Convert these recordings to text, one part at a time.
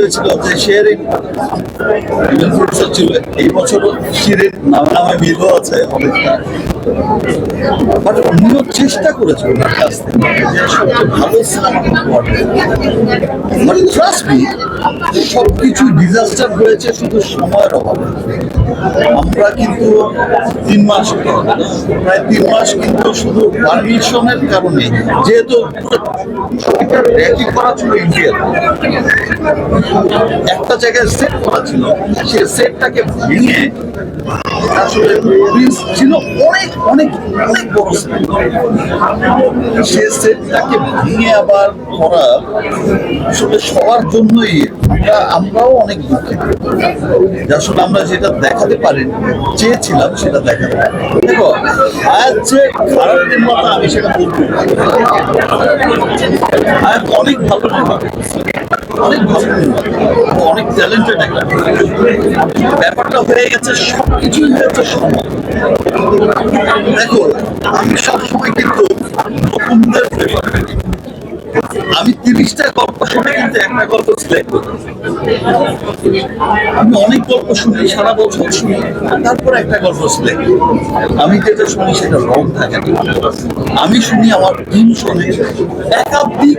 হয়েছিল যে শেয়ারিং ছিল এই বছর শিরিন নামে নামে মিলও আছে অনেকটা, বাট উনিও চেষ্টা করেছেন ওনার কাছ থেকে যে সবচেয়ে ভালো সিনেমা করবে। বাট ট্রাস্ট মি, সবকিছু ডিজাস্টার হয়েছে শুধু সময়ের অভাবে। আমরা কিন্তু 3 মাস প্রায় 3 মাস কিন্তু শুধু পারমিশনের কারণে, যেহেতু র্যাকি করা ছিল ইন্ডিয়ার একটা জায়গায় সেট করা ছিল, সে সেটটাকে ভেঙে আসলে প্রিন্স ছিল অনেক অনেক অনেক বড় সেট, সে সেটটাকে ভেঙে আবার করা আসলে সবার জন্যই আমরাও অনেক দুঃখিত। আসলে আমরা যেটা দেখাতে পারি চেয়েছিলাম সেটা দেখাতে পারি। দেখো আজ যে খারাপ নির্মাতা আমি সেটা বলবো, আজ অনেক ভালো নির্মাতা, অনেক ভালো নির্মাতা, অনেক ট্যালেন্টেড একটা ব্যাপারটা হয়ে গেছে, সবকিছুই হয়েছে সময়। দেখো আমি সবসময় কিন্তু নতুনদের আমি 30টা গল্প শুনে কিন্তু একটা গল্প সিলেক্ট করি। আমি অনেক গল্প শুনি, সারা বছর শুনি, তারপর একটা গল্প সিলেক্ট করি। আমি যেটা শুনি সেটা রং থাকে না, আমি শুনি, আমার টিম শুনে, একাধিক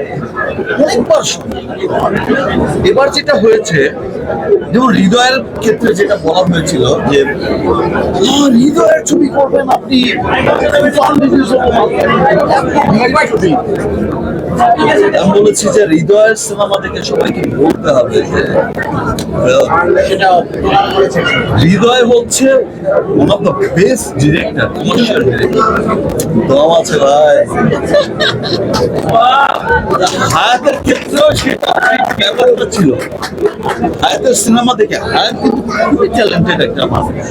অনেকবার শুনি। এবার যেটা হয়েছে, যেমন হৃদয়ের ক্ষেত্রে যেটা বলা হয়েছিল যে হৃদয়ের ছবি করবেন আপনি, আমি বলেছি যে হৃদয়ের সিনেমা দেখে সবাইকে বলতে হবে যে হৃদয় হচ্ছে one of the best director, commercial director. দম আছে ভাই। হায়াতের ক্ষেত্রেও সেটা ব্যাপারটা ছিল। হায়াতের সিনেমা দেখে, হায়াত কিন্তু খুবই ট্যালেন্টেড একটা মানুষ,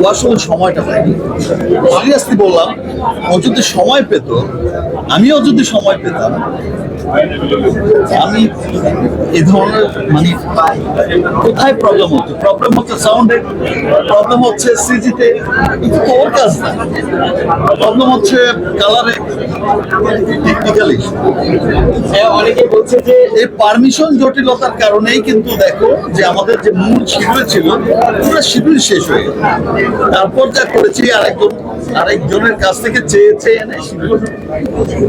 ও আসলে সময়টা পায়নি। সিরিয়াসলি বললাম, ও যদি সময় পেত, আমিও যদি সময় পেতাম, আমি এ ধরনের মানে কোথায় প্রবলেম হচ্ছে? প্রবলেম হচ্ছে সাউন্ডে, প্রবলেম হচ্ছে সিজিতে, ওর কাজ না, প্রবলেম হচ্ছে কালারে, টেকনিক্যালি। অনেকে বলছে যে এই পারমিশন জটিলতার কারণেই কিন্তু দেখো যে আমাদের যে মূল শিডিউল ছিল পুরো শিডিউল শেষ হয়ে গেল। তারপর যা করেছি আরেকজনের কাছ থেকে চেয়ে চেয়ে এনে শিডিউল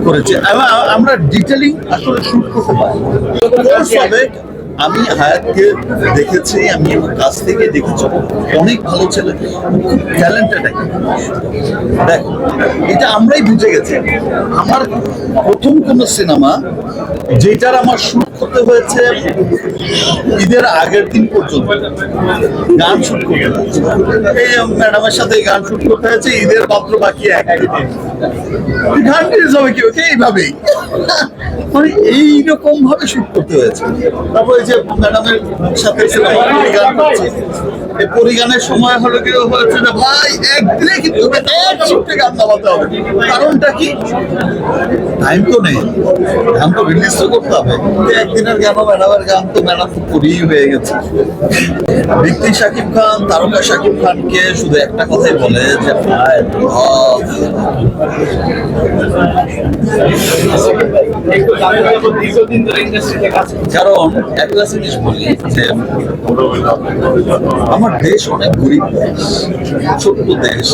করেছে। আমরা ডিটেলিং আসলে শুট করতে পারি। আমি হায়াতকে দেখেছি, আমি আমার কাছ থেকে দেখেছি, অনেক ভালো ছেলে, খুব ট্যালেন্টেড একটা। দেখো এটা আমরাই বুঝে গেছি। আমার প্রথম কোন সিনেমা যেটার আমার শুট করতে হয়েছে ঈদের আগের দিন পর্যন্ত, গান শুট করতে হয়েছে, এই ম্যাডামের সাথে গান শুট করতে হয়েছে ঈদের মাত্র বাকি একদিন, গান রিলিজ হবে কি ওকে এইভাবেই, মানে এইরকম ভাবে শুট করতে হয়েছে। তারপরে যে ম্যাডামের সাথে পরিগান করছে, এই পরিগানের সময় হলো কি হয়েছে যে ভাই একদিনে কিন্তু এক শিফটে গান নামাতে হবে। কারণটা কি? টাইম তো নেই, গান তো রিলিজ তো করতে হবে। একদিনের গান, ম্যাডামের গান তো ম্যাডাম তো করেই হয়ে গেছে। ব্যক্তি শাকিব খান, তারকা শাকিব খানকে শুধু একটা কথাই বলে যে ভাই কারণ একটা জিনিস বলি যে আমার দেশ অনেক গরিব দেশ, ছোট্ট দেশ,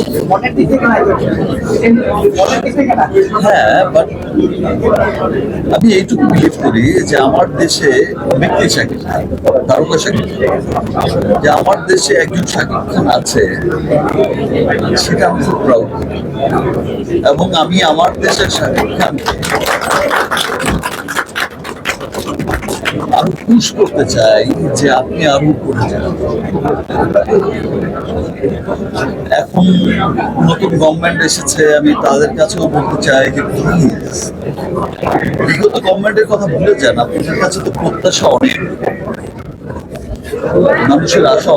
হ্যাঁ, বাট আমি এইটুকু বিলিভ করি যে আমার দেশে ব্যক্তি শাকিব খান, তারকা শাকিব খান, যে আমার দেশে একজন শাকিব খান আছে, সেটা আমি খুব প্রাউড করি। এবং আমি আমার দেশের শাকিব খানকে আরো পুশ করতে চাই যে আপনি আরো উপরে যান। এখন নতুন গভর্নমেন্ট এসেছে, আমি তাদের কাছেও বলতে চাই যে প্লিজ বিগত গভর্নমেন্টের কথা ভুলে যান। আপনাদের কাছে তো প্রত্যাশা অনেক, মানুষের আশা